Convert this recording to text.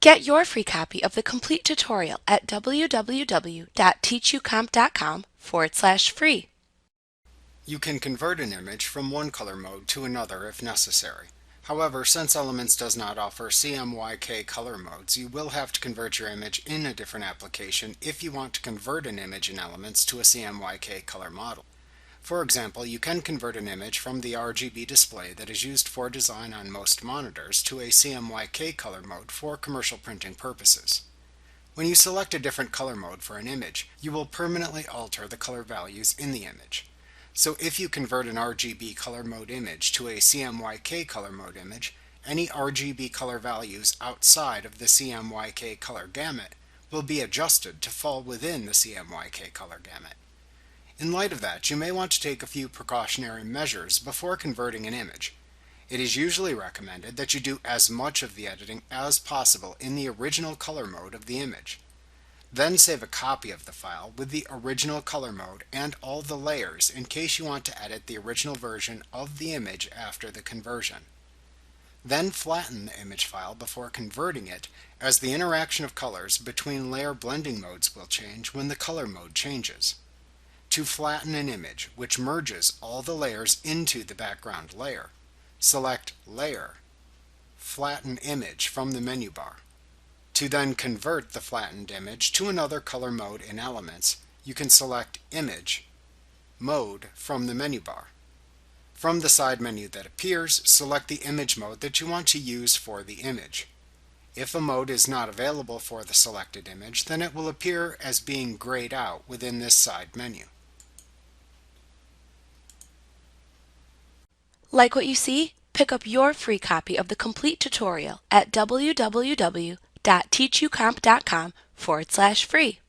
Get your free copy of the complete tutorial at www.teachucomp.com/free. You can convert an image from one color mode to another if necessary. However, since Elements does not offer CMYK color modes, you will have to convert your image in a different application if you want to convert an image in Elements to a CMYK color model. For example, you can convert an image from the RGB display that is used for design on most monitors to a CMYK color mode for commercial printing purposes. When you select a different color mode for an image, you will permanently alter the color values in the image. So if you convert an RGB color mode image to a CMYK color mode image, any RGB color values outside of the CMYK color gamut will be adjusted to fall within the CMYK color gamut. In light of that, you may want to take a few precautionary measures before converting an image. It is usually recommended that you do as much of the editing as possible in the original color mode of the image. Then save a copy of the file with the original color mode and all the layers in case you want to edit the original version of the image after the conversion. Then flatten the image file before converting it, as the interaction of colors between layer blending modes will change when the color mode changes. To flatten an image which merges all the layers into the background layer, select Layer, Flatten Image from the menu bar. To then convert the flattened image to another color mode in Elements, you can select Image, Mode from the menu bar. From the side menu that appears, select the image mode that you want to use for the image. If a mode is not available for the selected image, then it will appear as being grayed out within this side menu. Like what you see? Pick up your free copy of the complete tutorial at www.teachucomp.com/free.